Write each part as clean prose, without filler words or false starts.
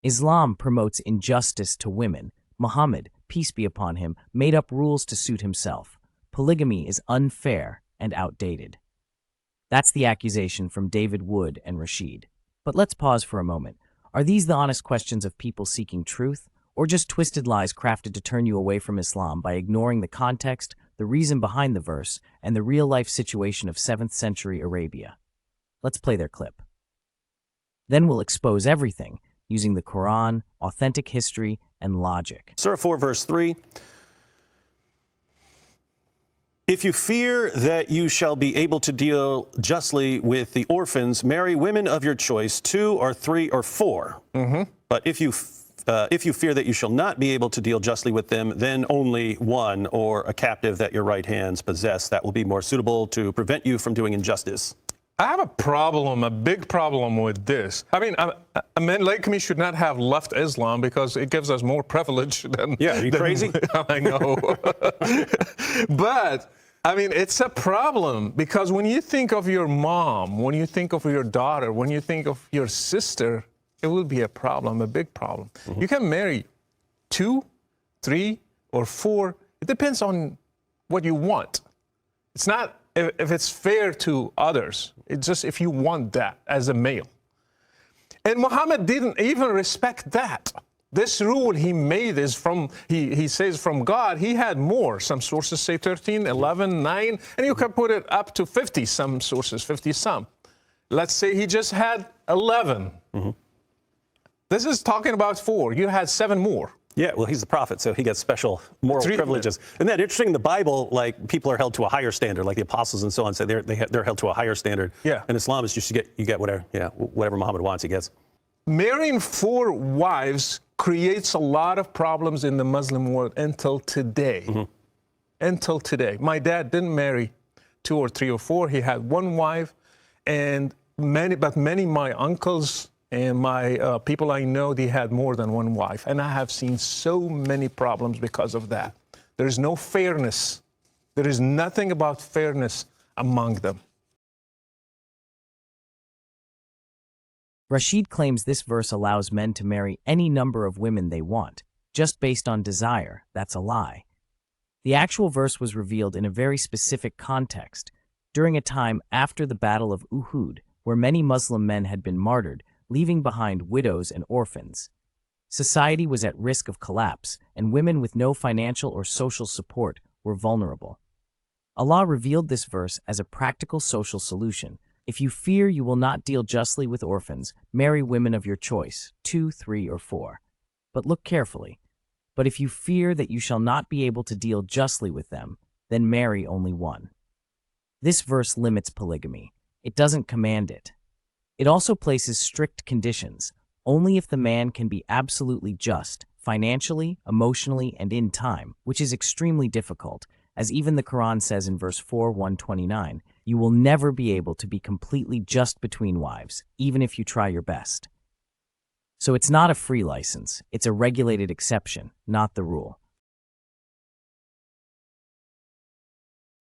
Islam promotes injustice to women. Muhammad, peace be upon him, made up rules to suit himself. Polygamy is unfair and outdated. That's the accusation from David Wood and Rashid. But let's pause for a moment. Are these the honest questions of people seeking truth, or just twisted lies crafted to turn you away from Islam by ignoring the context, the reason behind the verse, and the real-life situation of 7th century Arabia? Let's play their clip. Then we'll expose everything using the Quran, authentic history, and logic. Surah 4, verse 3. If you fear that you shall be able to deal justly with the orphans, marry women of your choice, 2 or 3 or 4. But if you fear that you shall not be able to deal justly with them, then only 1 or a captive that your right hands possess. That will be more suitable to prevent you from doing injustice. I have a problem, a big problem with this. I mean, a man like me should not have left Islam because it gives us more privilege than... Yeah, are you crazy? I know. But, I mean, it's a problem because when you think of your mom, when you think of your daughter, when you think of your sister, it will be a problem, a big problem. You can marry 2, 3, or 4. It depends on what you want. It's not if it's fair to others. It's just if you want that as a male. And Muhammad didn't even respect that. This rule he made is from, he says from God. He had more. Some sources say 13, 11, 9, and you can put it up to 50, some sources, 50 some. Let's say he just had 11. This is talking about 4. You had 7 more. Yeah, well, he's the prophet, so he gets special moral privileges. Isn't that interesting? In the Bible, like, people are held to a higher standard, like the apostles and so on. So they're held to a higher standard. Yeah. In Islam, it's just you get whatever, whatever Muhammad wants, he gets. Marrying 4 wives creates a lot of problems in the Muslim world until today. Until today. My dad didn't marry 2 or 3 or 4. He had 1 wife, and many of my uncles and my people I know, they had more than 1 wife. And I have seen so many problems because of that. There is no fairness. There is nothing about fairness among them. Rashid claims this verse allows men to marry any number of women they want, just based on desire. That's a lie. The actual verse was revealed in a very specific context, during a time after the Battle of Uhud, where many Muslim men had been martyred, leaving behind widows and orphans. Society was at risk of collapse, and women with no financial or social support were vulnerable. Allah revealed this verse as a practical social solution. If you fear you will not deal justly with orphans, marry women of your choice, 2, 3, or 4. But look carefully. But if you fear that you shall not be able to deal justly with them, then marry only 1. This verse limits polygamy. It doesn't command it. It also places strict conditions, only if the man can be absolutely just, financially, emotionally, and in time, which is extremely difficult, as even the Quran says in verse 4:129, you will never be able to be completely just between wives, even if you try your best. So it's not a free license, it's a regulated exception, not the rule.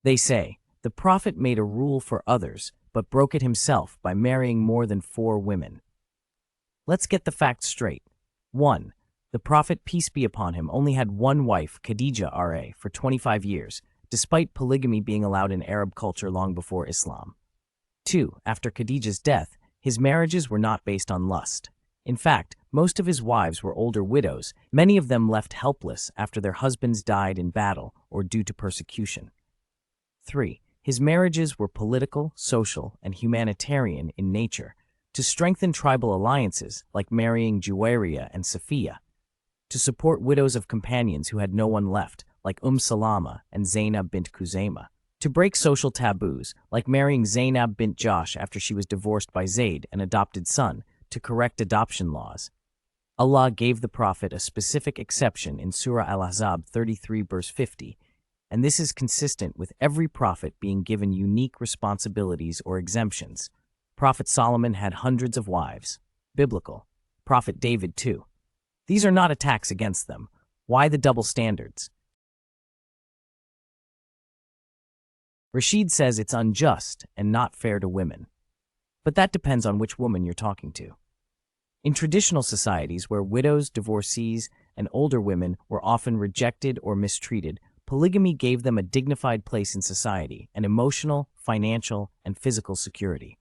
They say, the Prophet made a rule for others, but broke it himself by marrying more than 4 women. Let's get the facts straight. 1. The Prophet, peace be upon him, only had 1 wife, Khadija R.A., for 25 years, despite polygamy being allowed in Arab culture long before Islam. 2. After Khadija's death, his marriages were not based on lust. In fact, most of his wives were older widows, many of them left helpless after their husbands died in battle or due to persecution. 3. His marriages were political, social, and humanitarian in nature, to strengthen tribal alliances like marrying Juwayriya and Safiya, to support widows of companions who had no one left, like Salama and Zainab bint Khuzaymah, to break social taboos, like marrying Zainab bint Josh after she was divorced by Zayd, an adopted son, to correct adoption laws. Allah gave the Prophet a specific exception in Surah Al-Ahzab 33 verse 50, and this is consistent with every prophet being given unique responsibilities or exemptions. Prophet Solomon had hundreds of wives. Biblical. Prophet David too. These are not attacks against them. Why the double standards? Rashid says it's unjust and not fair to women. But that depends on which woman you're talking to. In traditional societies where widows, divorcees, and older women were often rejected or mistreated, polygamy gave them a dignified place in society and emotional, financial, and physical security.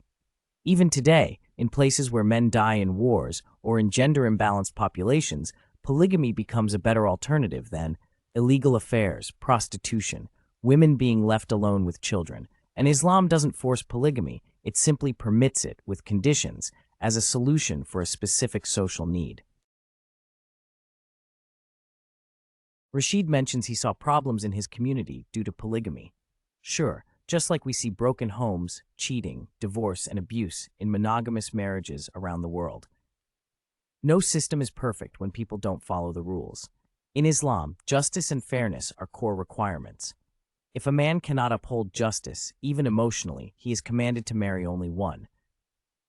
Even today, in places where men die in wars or in gender-imbalanced populations, polygamy becomes a better alternative than illegal affairs, prostitution, women being left alone with children. And Islam doesn't force polygamy, it simply permits it with conditions as a solution for a specific social need. Rashid mentions he saw problems in his community due to polygamy. Sure, just like we see broken homes, cheating, divorce, and abuse in monogamous marriages around the world. No system is perfect when people don't follow the rules. In Islam, justice and fairness are core requirements. If a man cannot uphold justice, even emotionally, he is commanded to marry only one.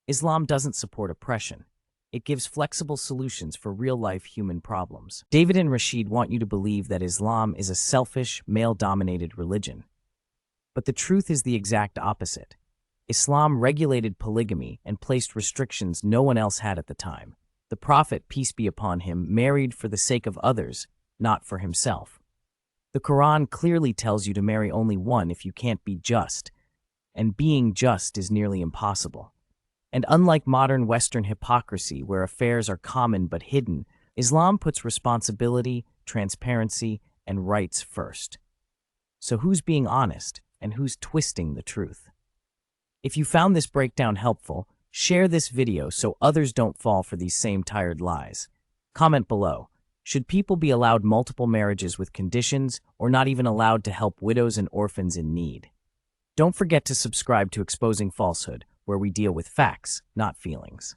Islam doesn't support oppression. It gives flexible solutions for real-life human problems. David and Rashid want you to believe that Islam is a selfish, male-dominated religion. But the truth is the exact opposite. Islam regulated polygamy and placed restrictions no one else had at the time. The Prophet, peace be upon him, married for the sake of others, not for himself. The Quran clearly tells you to marry only one if you can't be just, and being just is nearly impossible. And unlike modern Western hypocrisy where affairs are common but hidden, Islam puts responsibility, transparency, and rights first. So who's being honest and who's twisting the truth? If you found this breakdown helpful, share this video so others don't fall for these same tired lies. Comment below. Should people be allowed multiple marriages with conditions or not even allowed to help widows and orphans in need? Don't forget to subscribe to Exposing Falsehood, where we deal with facts, not feelings.